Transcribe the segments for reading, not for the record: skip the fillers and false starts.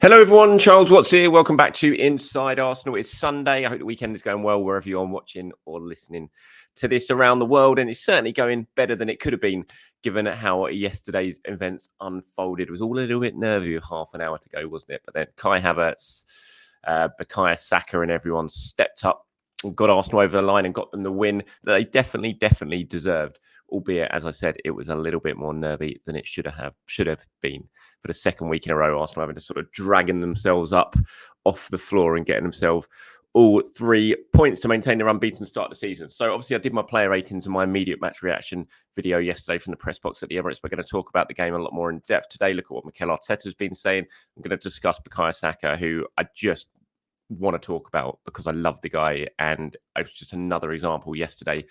Hello, everyone. Charles Watts here. Welcome back to Inside Arsenal. It's Sunday. I hope the weekend is going well wherever you're watching or listening to this around the world. And it's certainly going better than it could have been, given how yesterday's events unfolded. It was all a little bit nervy with half an hour to go, wasn't it? But then Kai Havertz, Bukayo Saka and everyone stepped up and got Arsenal over the line and got them the win that they definitely deserved. Albeit, as I said, it was a little bit more nervy than it should have been. For the second week in a row, Arsenal having to sort of dragging themselves up off the floor and getting themselves all 3 points to maintain their unbeaten start of the season. So obviously I did my player ratings and my immediate match reaction video yesterday from the press box at the Emirates. We're going to talk about the game a lot more in depth today. Look at what Mikel Arteta has been saying. I'm going to discuss Bukayo Saka, who I just want to talk about because I love the guy. And it was just another example yesterday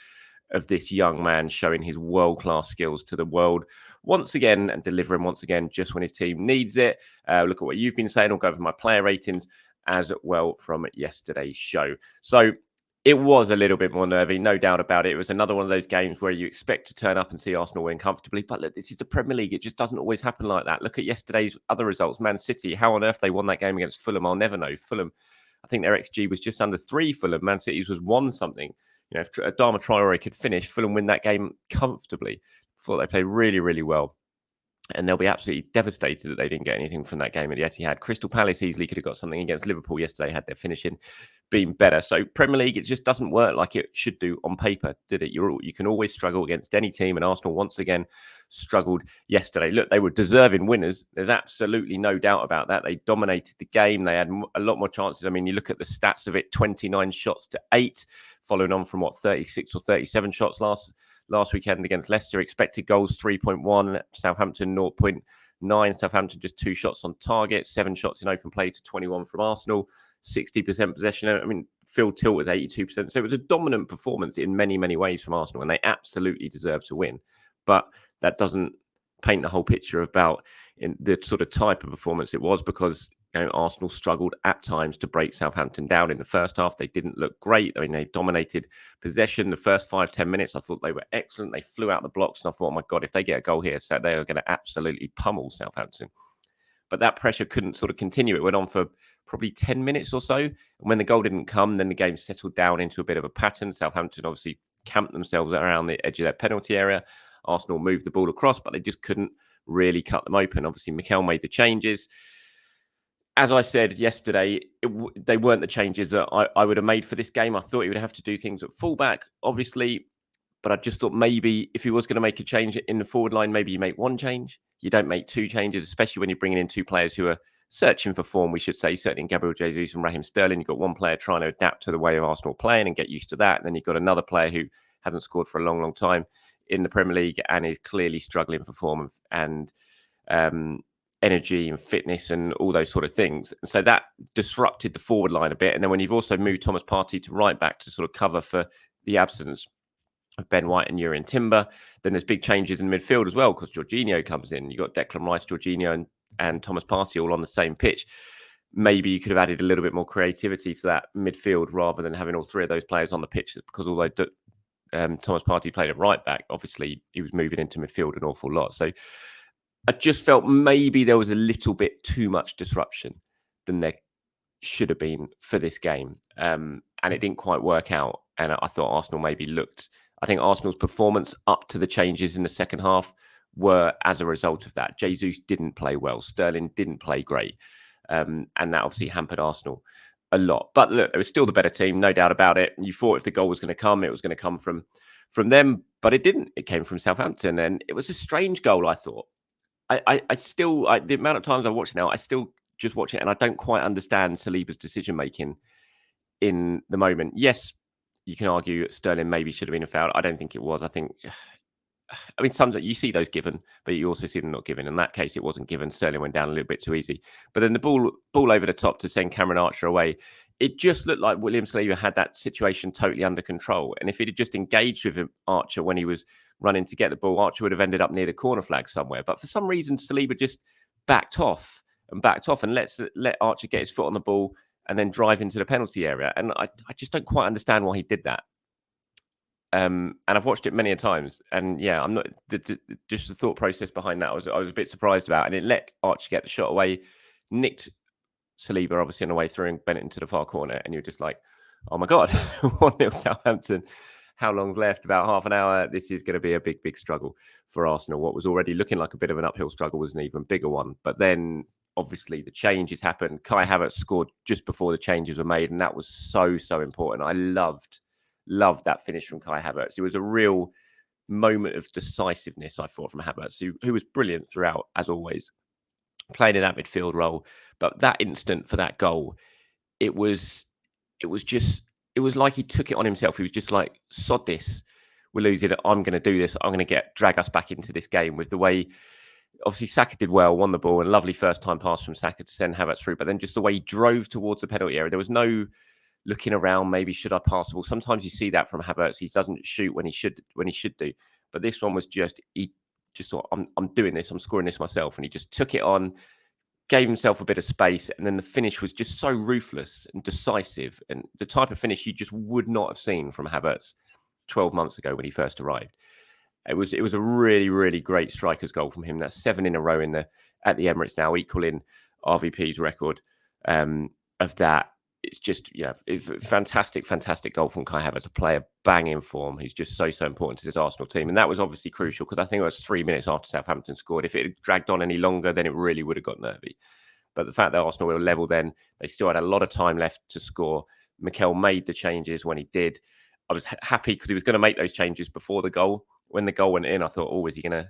of this young man showing his world-class skills to the world once again and delivering once again just when his team needs it. Look at what you've been saying. I'll go over my player ratings as well from yesterday's show. So it was a little bit more nervy, no doubt about it. It was another one of those games where you expect to turn up and see Arsenal win comfortably. But look, this is the Premier League. It just doesn't always happen like that. Look at yesterday's other results. Man City, how on earth they won that game against Fulham, I'll never know. Fulham, I think their XG was just under 3. Fulham, Man City's was 1 something. You know, if Adama Traore could finish, Fulham win that game comfortably. Thought they played really well. And they'll be absolutely devastated that they didn't get anything from that game at the Etihad. Crystal Palace easily could have got something against Liverpool yesterday had their finishing been better. So Premier League, it just doesn't work like it should do on paper, did it? You can always struggle against any team, and Arsenal once again struggled yesterday. Look, they were deserving winners. There's absolutely no doubt about that. They dominated the game. They had a lot more chances. I mean, you look at the stats of it, 29 shots to 8, following on from 36 or 37 shots last weekend against Leicester. Expected goals 3.1, Southampton 0.9. Southampton just 2 shots on target, 7 shots in open play to 21 from Arsenal, 60% possession. I mean, field tilt was 82%. So it was a dominant performance in many ways from Arsenal, and they absolutely deserve to win. But that doesn't paint the whole picture about in the sort of type of performance it was, because Arsenal struggled at times to break Southampton down in the first half. They didn't look great. I mean, they dominated possession. The first 5-10 minutes, I thought they were excellent. They flew out the blocks, and I thought, oh my God, if they get a goal here, so they are going to absolutely pummel Southampton. But that pressure couldn't sort of continue. It went on for probably 10 minutes or so. And when the goal didn't come, then the game settled down into a bit of a pattern. Southampton obviously camped themselves around the edge of their penalty area. Arsenal moved the ball across, but they just couldn't really cut them open. Obviously, Mikel made the changes. As I said yesterday, they weren't the changes that I would have made for this game. I thought he would have to do things at fullback, obviously, but I just thought maybe if he was going to make a change in the forward line, maybe you make 1 change. You don't make 2 changes, especially when you're bringing in 2 players who are searching for form, we should say, certainly in Gabriel Jesus and Raheem Sterling. You've got one player trying to adapt to the way of Arsenal playing and get used to that. And then you've got another player who hasn't scored for a long time in the Premier League and is clearly struggling for form and energy and fitness and all those sort of things. And so that disrupted the forward line a bit. And then when you've also moved Thomas Partey to right back to sort of cover for the absence of Ben White and Jurriën Timber, then there's big changes in midfield as well, because Jorginho comes in. You've got Declan Rice, Jorginho and Thomas Partey all on the same pitch. Maybe you could have added a little bit more creativity to that midfield rather than having all 3 of those players on the pitch, because although Thomas Partey played at right back, obviously he was moving into midfield an awful lot. So I just felt maybe there was a little bit too much disruption than there should have been for this game. And it didn't quite work out. And I thought Arsenal maybe I think Arsenal's performance up to the changes in the second half were as a result of that. Jesus didn't play well. Sterling didn't play great. And that obviously hampered Arsenal a lot. But look, it was still the better team, no doubt about it. You thought if the goal was going to come, it was going to come from them. But it didn't. It came from Southampton. And it was a strange goal, I thought. I still, the amount of times I watch it now, I still just watch it and I don't quite understand Saliba's decision-making in the moment. Yes, you can argue Sterling maybe should have been a foul. I don't think it was. I mean, sometimes you see those given, but you also see them not given. In that case, it wasn't given. Sterling went down a little bit too easy. But then the ball over the top to send Cameron Archer away, it just looked like William Saliba had that situation totally under control. And if he'd just engaged with Archer when he was running to get the ball, Archer would have ended up near the corner flag somewhere. But for some reason, Saliba just backed off and let Archer get his foot on the ball and then drive into the penalty area. And I just don't quite understand why he did that. And I've watched it many a times. And yeah, I'm not just the thought process behind that. I was a bit surprised about, and it let Archer get the shot away, nicked Saliba obviously on the way through and bent into the far corner, and you're just like, oh my God, 1-0 Southampton. How long's left? About half an hour. This is going to be a big, big struggle for Arsenal. What was already looking like a bit of an uphill struggle was an even bigger one. But then obviously the changes happened. Kai Havertz scored just before the changes were made, and that was so, so important. I loved that finish from Kai Havertz. It was a real moment of decisiveness, I thought, from Havertz, who was brilliant throughout, as always, playing in that midfield role. But that instant for that goal, it was like he took it on himself. He was just like, sod this, we're losing it, I'm going to do this, I'm going to drag us back into this game. With the way, obviously Saka did well, won the ball, and lovely first time pass from Saka to send Havertz through, but then just the way he drove towards the penalty area, there was no looking around, maybe should I pass the ball. Sometimes you see that from Havertz, he doesn't shoot when he should do, but this one was just, he just thought, I'm doing this, I'm scoring this myself, and he just took it on, gave himself a bit of space, and then the finish was just so ruthless and decisive, and the type of finish you just would not have seen from Havertz 12 months ago when he first arrived. It was a really, really great striker's goal from him. That's 7 in a row at the Emirates now, equaling RVP's record of that. It's just, it's a fantastic goal from Kai Havertz, a player banging form who's just so important to this Arsenal team. And that was obviously crucial because I think it was 3 minutes after Southampton scored. If it had dragged on any longer, then it really would have got nervy. But the fact that Arsenal were level then, they still had a lot of time left to score. Mikel made the changes when he did. I was happy because he was going to make those changes before the goal. When the goal went in, I thought, is he going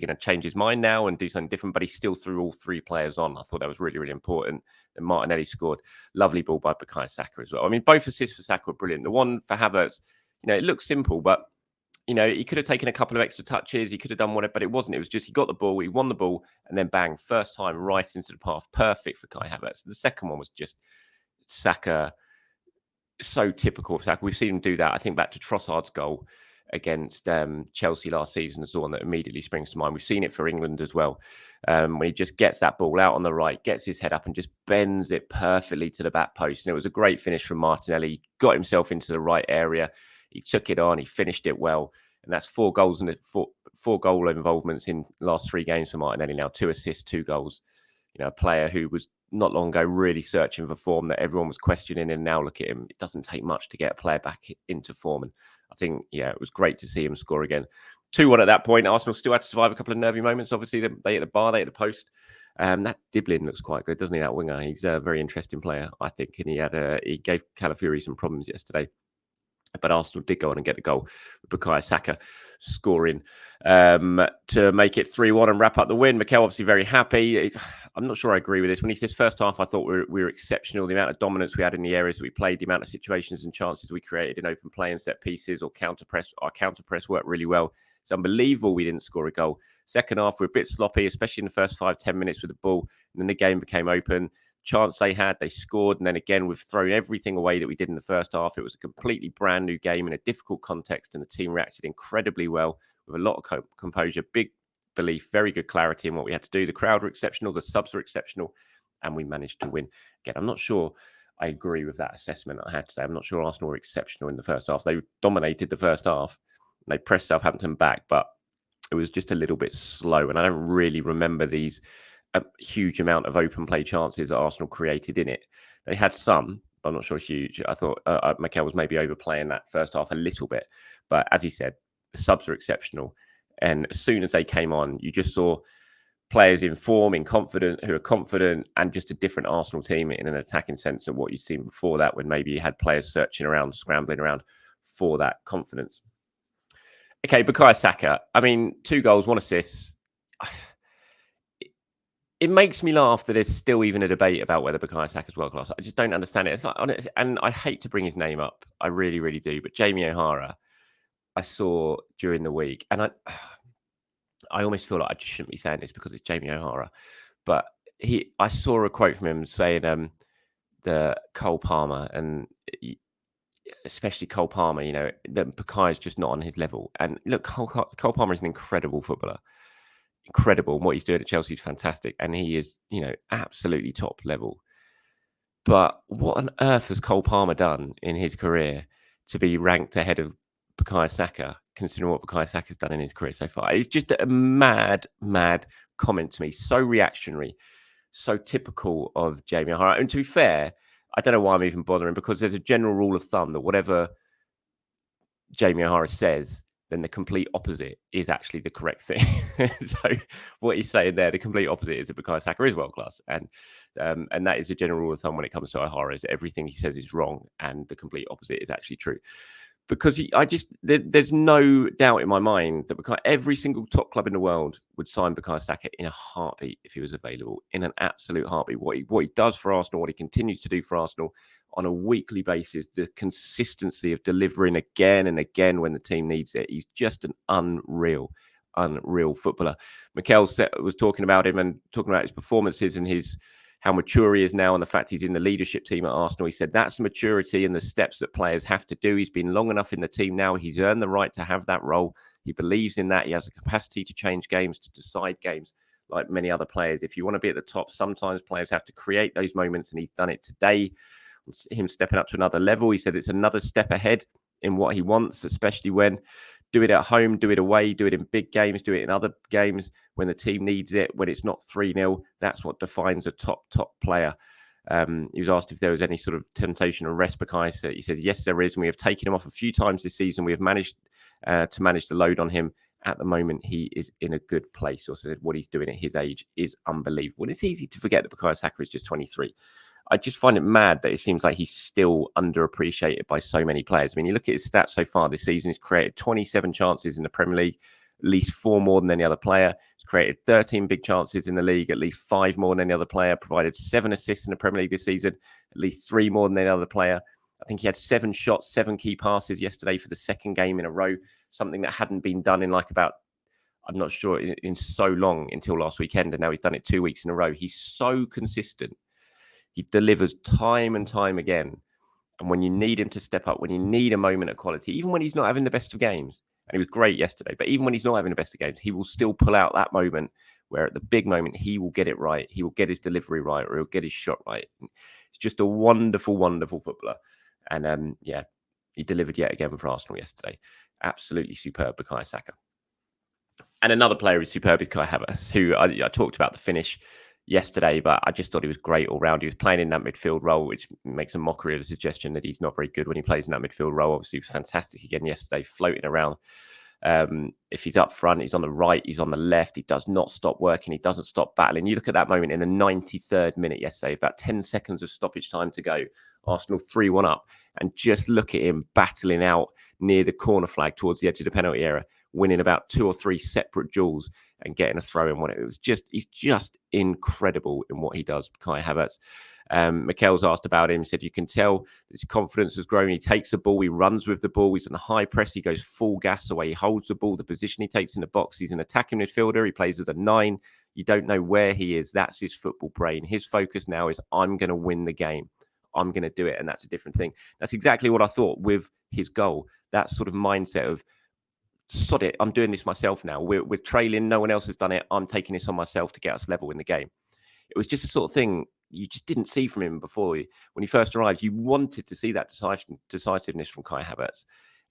to change his mind now and do something different? But he still threw all 3 players on. I thought that was really, really important. And Martinelli scored. Lovely ball by Bukayo Saka as well. I mean, both assists for Saka were brilliant. The one for Havertz, it looks simple, but, he could have taken a couple of extra touches. He could have done whatever, but it wasn't. It was just he got the ball, he won the ball, and then bang, first time right into the path. Perfect for Kai Havertz. The second one was just Saka, so typical of Saka. We've seen him do that. I think back to Trossard's goal against Chelsea last season is the one that immediately springs to mind. We've seen it for England as well. When he just gets that ball out on the right, gets his head up and just bends it perfectly to the back post. And it was a great finish from Martinelli. He got himself into the right area. He took it on. He finished it well. And that's 4 goals and 4 goal involvements in the last 3 games for Martinelli now. 2 assists, 2 goals. A player who was not long ago really searching for form that everyone was questioning, and now look at him. It doesn't take much to get a player back into form, and I think it was great to see him score again. 2-1 at that point. Arsenal still had to survive a couple of nervy moments. Obviously they hit the bar, they hit the post. That Diblin looks quite good, doesn't he, that winger? He's a very interesting player, I think, and he gave Calafiori some problems yesterday. But Arsenal did go on and get the goal with Bukayo Saka scoring to make it 3-1 and wrap up the win. Mikel obviously very happy. I'm not sure I agree with this. When he says first half, I thought we were exceptional. The amount of dominance we had in the areas that we played, the amount of situations and chances we created in open play and set pieces or counter press. Our counter press worked really well. It's unbelievable we didn't score a goal. Second half, we're a bit sloppy, especially in the first 5-10 minutes with the ball. And then the game became open. Chance they had, they scored, and then again we've thrown everything away that we did in the first half. It was a completely brand new game in a difficult context, and the team reacted incredibly well with a lot of composure, big belief, very good clarity in what we had to do. The crowd were exceptional, the subs were exceptional, and we managed to win. Again, I'm not sure I agree with that assessment. I had to say, I'm not sure Arsenal were exceptional in the first half. They dominated the first half, and they pressed Southampton back, but it was just a little bit slow, and I don't really remember these a huge amount of open play chances that Arsenal created in it. They had some, but I'm not sure huge. I thought Mikel was maybe overplaying that first half a little bit. But as he said, the subs are exceptional. And as soon as they came on, you just saw players in form, who are confident, and just a different Arsenal team in an attacking sense of what you'd seen before that, when maybe you had players searching around, scrambling around for that confidence. Okay, Bukayo Saka. I mean, 2 goals, 1 assist. It makes me laugh that there's still even a debate about whether Bukayo Saka is world class. I just don't understand it. It's like, and I hate to bring his name up. I really, really do. But Jamie O'Hara, I saw during the week, and I almost feel like I just shouldn't be saying this because it's Jamie O'Hara. But I saw a quote from him saying the Cole Palmer, and especially Cole Palmer, that Bukayo is just not on his level. And look, Cole Palmer is an incredible footballer. Incredible. What he's doing at Chelsea is fantastic, and he is, absolutely top level. But what on earth has Cole Palmer done in his career to be ranked ahead of Bukayo Saka, considering what Bukayo Saka has done in his career so far? It's just a mad comment to me. So reactionary, so typical of Jamie O'Hara. And to be fair, I don't know why I'm even bothering, because there's a general rule of thumb that whatever Jamie O'Hara says, then the complete opposite is actually the correct thing. So what he's saying there, the complete opposite is that Bukayo Saka is world class, and that is a general rule of thumb when it comes to O'Hara: is everything he says is wrong, and the complete opposite is actually true. Because there's no doubt in my mind that every single top club in the world would sign Bukayo Saka in a heartbeat if he was available, in an absolute heartbeat. What he does for Arsenal, what he continues to do for Arsenal on a weekly basis, the consistency of delivering again and again when the team needs it. He's just an unreal footballer. Mikel was talking about him and talking about his performances and how mature he is now, and the fact he's in the leadership team at Arsenal. He said that's the maturity and the steps that players have to do. He's been long enough in the team now. He's earned the right to have that role. He believes in that. He has the capacity to change games, to decide games like many other players. If you want to be at the top, sometimes players have to create those moments, and he's done it today. Him stepping up to another level. He said it's another step ahead in what he wants, especially when do it at home, do it away, do it in big games, do it in other games when the team needs it, when it's not 3-0. That's what defines a top player. He was asked if there was any sort of temptation or rest. He says, yes, there is. And we have taken him off a few times this season. We have managed to manage the load on him. At the moment, he is in a good place. Also, what he's doing at his age is unbelievable. And it's easy to forget that Bukayo Saka is just 23. I just find it mad that it seems like he's still underappreciated by so many players. I mean, you look at his stats so far this season. He's created 27 chances in the Premier League, at least 4 more than any other player. He's created 13 big chances in the league, at least 5 more than any other player. Provided 7 assists in the Premier League this season, at least 3 more than any other player. I think he had 7 shots, 7 key passes yesterday for the second game in a row, something that hadn't been done in I'm not sure, in so long until last weekend. And now he's done it 2 weeks in a row. He's so consistent. He delivers time and time again. And when you need him to step up, when you need a moment of quality, even when he's not having the best of games, and he was great yesterday, but even when he's not having the best of games, he will still pull out that moment where at the big moment, he will get it right. He will get his delivery right, or he'll get his shot right. It's just a wonderful, wonderful footballer. And he delivered yet again for Arsenal yesterday. Absolutely superb, Bukayo Saka. And another player who's superb is Kai Havertz, who I talked about the finish yesterday, but I just thought he was great all round. He was playing in that midfield role, which makes a mockery of the suggestion that he's not very good when he plays in that midfield role. Obviously, he was fantastic again yesterday, floating around. If he's up front, he's on the right, he's on the left. He does not stop working. He doesn't stop battling. You look at that moment in the 93rd minute yesterday, about 10 seconds of stoppage time to go. Arsenal 3-1 up. And just look at him battling out near the corner flag towards the edge of the penalty area, winning about 2 or 3 separate duels and getting a throw in one. He's just incredible in what he does, Kai Havertz. Mikel's asked about him, said you can tell his confidence has grown. He takes the ball, he runs with the ball, he's on a high press, he goes full gas the way he holds the ball, the position he takes in the box. He's an attacking midfielder, he plays as a 9. You don't know where he is. That's his football brain. His focus now is, I'm going to win the game. I'm going to do it. And that's a different thing. That's exactly what I thought with his goal. That sort of mindset of, sod it, I'm doing this myself now. We're trailing, no one else has done it. I'm taking this on myself to get us level in the game. It was just a sort of thing you just didn't see from him before. When he first arrived, you wanted to see that decisiveness from Kai Havertz,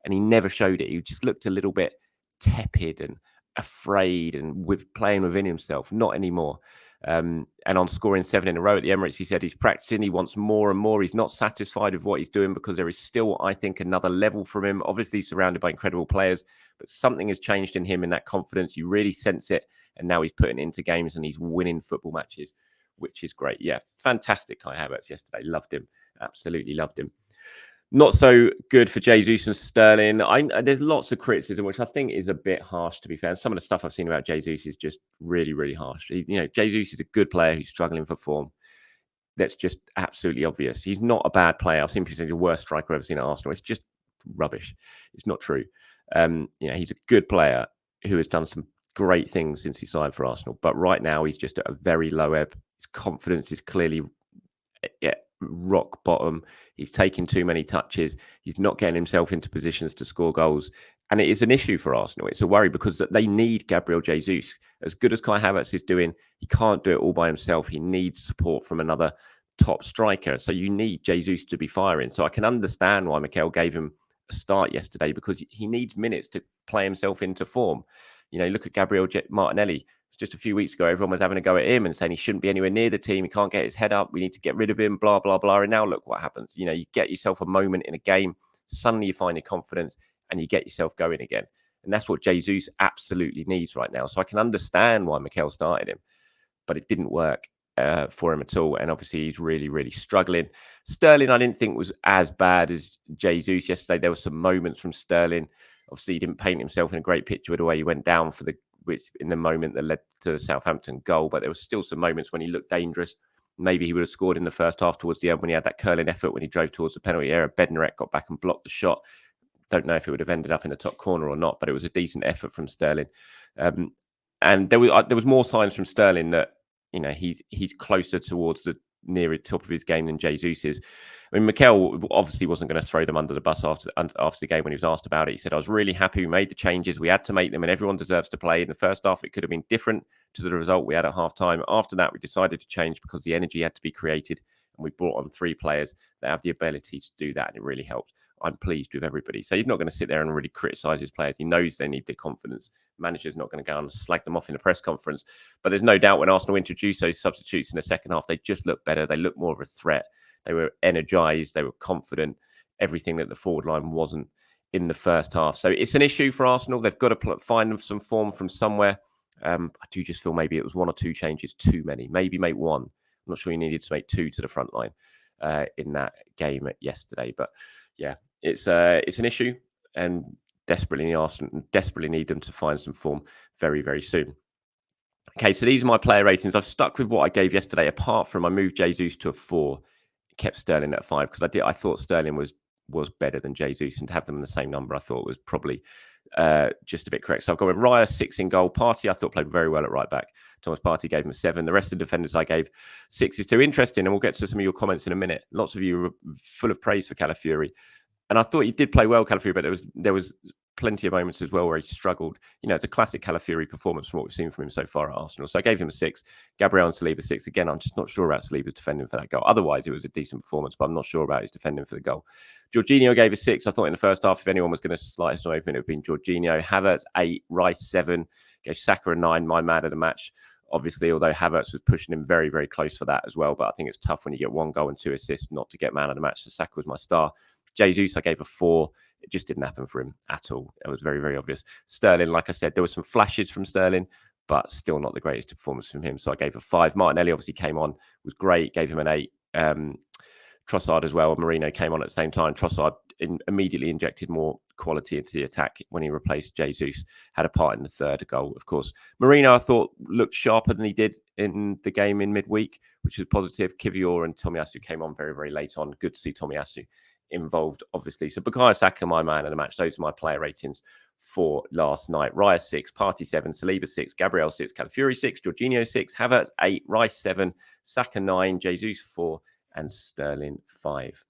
and he never showed it. He just looked a little bit tepid and afraid and playing within himself. Not anymore. And on scoring 7 in a row at the Emirates, he said he's practicing, he wants more and more. He's not satisfied with what he's doing because there is still, I think, another level from him. Obviously surrounded by incredible players, but something has changed in him in that confidence. You really sense it. And now he's putting it into games and he's winning football matches, which is great. Yeah, fantastic Kai Havertz yesterday. Loved him. Absolutely loved him. Not so good for Jesus and Sterling. There's lots of criticism, which I think is a bit harsh, to be fair. Some of the stuff I've seen about Jesus is just really, really harsh. Jesus is a good player who's struggling for form. That's just absolutely obvious. He's not a bad player. I've seen people say the worst striker I've ever seen at Arsenal. It's just rubbish. It's not true. He's a good player who has done some great things since he signed for Arsenal. But right now, he's just at a very low ebb. His confidence is clearly rock bottom. He's taking too many touches. He's not getting himself into positions to score goals. And it is an issue for Arsenal. It's a worry because they need Gabriel Jesus. As good as Kai Havertz is doing, he can't do it all by himself. He needs support from another top striker. So you need Jesus to be firing. So I can understand why Mikel gave him a start yesterday, because he needs minutes to play himself into form. Look at Gabriel Martinelli. Just a few weeks ago, everyone was having a go at him and saying he shouldn't be anywhere near the team. He can't get his head up. We need to get rid of him, blah, blah, blah. And now look what happens. You know, you get yourself a moment in a game, suddenly you find your confidence and you get yourself going again. And that's what Jesus absolutely needs right now. So I can understand why Mikel started him, but it didn't work for him at all. And obviously he's really, really struggling. Sterling, I didn't think was as bad as Jesus yesterday. There were some moments from Sterling. Obviously, he didn't paint himself in a great picture with the way he went down for which in the moment that led to the Southampton goal. But there was still some moments when he looked dangerous. Maybe he would have scored in the first half towards the end when he had that curling effort when he drove towards the penalty area. Bednarek got back and blocked the shot. Don't know if it would have ended up in the top corner or not, but it was a decent effort from Sterling. And there was more signs from Sterling that, you know, he's closer towards the nearer top of his game than Jesus is. I mean, Mikel obviously wasn't going to throw them under the bus after the game when he was asked about it. He said, I was really happy we made the changes. We had to make them and everyone deserves to play. In the first half, it could have been different to the result we had at half time. After that, we decided to change because the energy had to be created. And we brought on 3 players that have the ability to do that. And it really helped. I'm pleased with everybody. So he's not going to sit there and really criticize his players. He knows they need the confidence. Manager's not going to go and slag them off in a press conference. But there's no doubt when Arsenal introduced those substitutes in the second half, they just looked better. They looked more of a threat. They were energized. They were confident. Everything that the forward line wasn't in the first half. So it's an issue for Arsenal. They've got to find some form from somewhere. I do just feel maybe it was 1 or 2 changes too many. Maybe make 1. I'm not sure you needed to make 2 to the front line in that game yesterday. But yeah, it's an issue, and Arsenal desperately need them to find some form very, very soon. Okay, so these are my player ratings. I've stuck with what I gave yesterday, apart from I moved Jesus to a 4, kept Sterling at 5 because I thought Sterling was better than Jesus, and to have them in the same number I thought was probably just a bit correct. So I've got with Raya 6 in goal. Partey I thought played very well at right back. Thomas Partey gave him a 7. The rest of the defenders I gave 6s to. Interesting, and we'll get to some of your comments in a minute. Lots of you were full of praise for Calafiori. And I thought he did play well, Calafiori, but there was plenty of moments as well where he struggled. You know, it's a classic Calafiori performance from what we've seen from him so far at Arsenal. So I gave him a 6. Gabriel and Saliba 6. Again, I'm just not sure about Saliba's defending for that goal. Otherwise, it was a decent performance, but I'm not sure about his defending for the goal. Jorginho gave a 6. I thought in the first half, if anyone was going to slice us over, it would have been Jorginho. Havertz 8. Rice 7. Gave Saka a 9. My man of the match. Obviously, although Havertz was pushing him very, very close for that as well. But I think it's tough when you get 1 goal and 2 assists not to get man of the match. So Saka was my star. Jesus, I gave a 4. It just didn't happen for him at all. It was very, very obvious. Sterling, like I said, there were some flashes from Sterling, but still not the greatest performance from him. So I gave a 5. Martinelli obviously came on, was great, gave him an 8. Trossard as well. Marino came on at the same time. Trossard immediately injected more quality into the attack when he replaced Jesus. Had a part in the third goal, of course. Marino, I thought, looked sharper than he did in the game in midweek, which was positive. Kivior and Tomiyasu came on very, very late on. Good to see Tomiyasu involved, obviously. So Bukayo Saka, my man of the match. Those are my player ratings for last night. Raya 6, Partey 7, Saliba 6, Gabriel 6, Calafiori 6, Jorginho 6, Havertz 8, Rice 7, Saka 9, Jesus 4, and Sterling 5.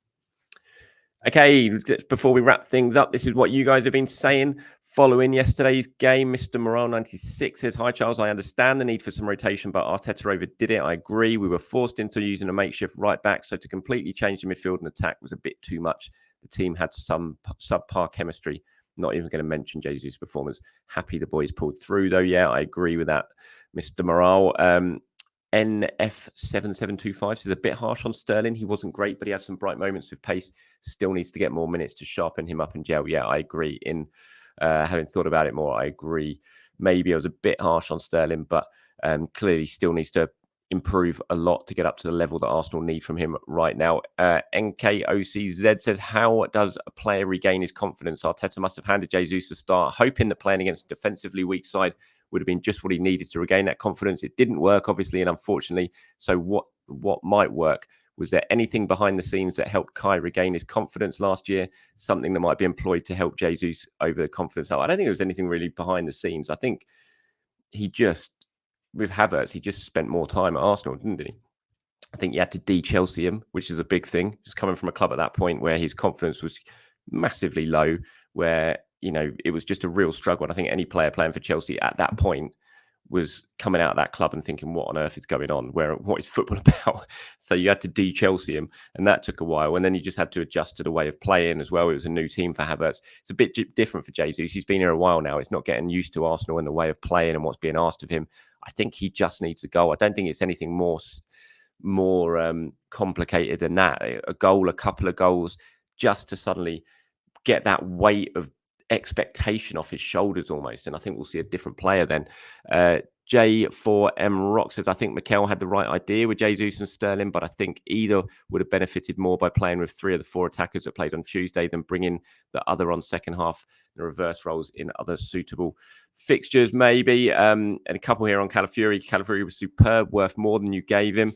Okay, before we wrap things up, this is what you guys have been saying following yesterday's game. Mr. Morale 96 says, hi, Charles. I understand the need for some rotation, but Arteta overdid it. I agree. We were forced into using a makeshift right back, so to completely change the midfield and attack was a bit too much. The team had some subpar chemistry. Not even going to mention Jesus' performance. Happy the boys pulled through, though. Yeah, I agree with that, Mr. Morale. NF7725 says a bit harsh on Sterling. He wasn't great, but he has some bright moments with pace. Still needs to get more minutes to sharpen him up in gel. Yeah, I agree. In having thought about it more, I agree. Maybe I was a bit harsh on Sterling, but clearly still needs to improve a lot to get up to the level that Arsenal need from him right now. NKOCZ says, how does a player regain his confidence? Arteta must have handed Jesus a start, hoping that playing against a defensively weak side would have been just what he needed to regain that confidence. It didn't work, obviously, and unfortunately. So what might work? Was there anything behind the scenes that helped Kai regain his confidence last year? Something that might be employed to help Jesus over the confidence? I don't think there was anything really behind the scenes. I think with Havertz, he just spent more time at Arsenal, didn't he? I think he had to de-Chelsea him, which is a big thing. Just coming from a club at that point where his confidence was massively low, where, you know, it was just a real struggle. And I think any player playing for Chelsea at that point was coming out of that club and thinking, what on earth is going on? What is football about? So you had to de-Chelsea him, and that took a while. And then you just had to adjust to the way of playing as well. It was a new team for Havertz. It's a bit different for Jesus. He's been here a while now. It's not getting used to Arsenal and the way of playing and what's being asked of him. I think he just needs a goal. I don't think it's anything more complicated than that. A goal, a couple of goals, just to suddenly get that weight of expectation off his shoulders almost. And I think we'll see a different player then. J4M Rock says, I think Mikel had the right idea with Jesus and Sterling, but I think either would have benefited more by playing with 3 of the 4 attackers that played on Tuesday than bringing the other on second half, the reverse roles in other suitable fixtures, maybe. And a couple here on Calafiori. Calafiori was superb, worth more than you gave him.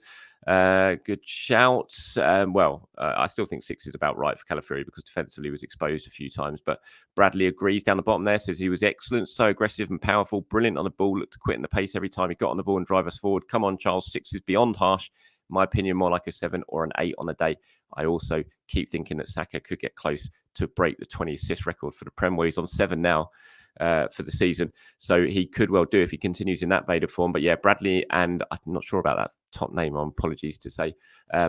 Good shouts. I still think 6 is about right for Calafiori because defensively he was exposed a few times. But Bradley agrees down the bottom there, says he was excellent, so aggressive and powerful, brilliant on the ball, looked to quit in the pace every time he got on the ball and drive us forward. Come on, Charles, 6 is beyond harsh. In my opinion, more like a 7 or an 8 on the day. I also keep thinking that Saka could get close to break the 20 assist record for the Prem, where he's on 7 now. For the season, so he could well do if he continues in that vein of form. But yeah, Bradley and I'm not sure about that top name. Apologies to say,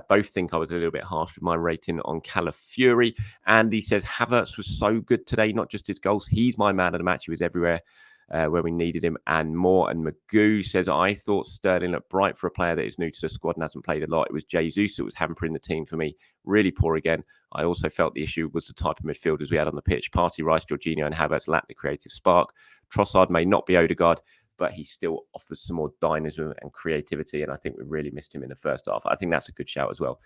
both think I was a little bit harsh with my rating on Calafiori. And he says Havertz was so good today, not just his goals. He's my man of the match. He was everywhere where we needed him and more. And Magoo says, I thought Sterling looked bright for a player that is new to the squad and hasn't played a lot. It was Jesus that was hampering the team for me. Really poor again. I also felt the issue was the type of midfielders we had on the pitch. Partey, Rice, Jorginho and Havertz lacked the creative spark. Trossard may not be Odegaard, but he still offers some more dynamism and creativity. And I think we really missed him in the first half. I think that's a good shout as well.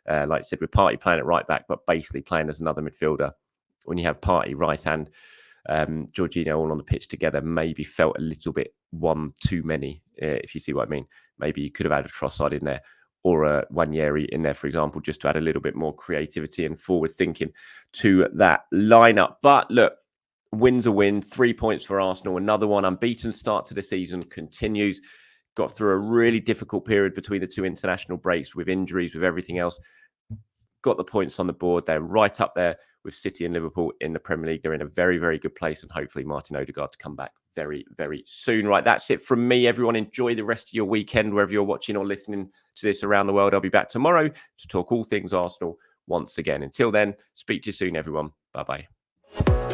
Like I said, with Partey playing at right back, but basically playing as another midfielder. When you have Partey, Rice and Jorginho all on the pitch together, maybe felt a little bit one too many, if you see what I mean. Maybe you could have had a Trossard in there or a Nwaneri in there, for example, just to add a little bit more creativity and forward thinking to that lineup. But look, win's a win, 3 points for Arsenal. Another one, unbeaten start to the season continues. Got through a really difficult period between the 2 international breaks with injuries, with everything else. Got the points on the board. They're right up there with City and Liverpool in the Premier League. They're in a very, very good place, and hopefully Martin Odegaard to come back very, very soon. Right, that's it from me. Everyone, enjoy the rest of your weekend, wherever you're watching or listening to this around the world. I'll be back tomorrow to talk all things Arsenal once again. Until then, speak to you soon, everyone. Bye-bye.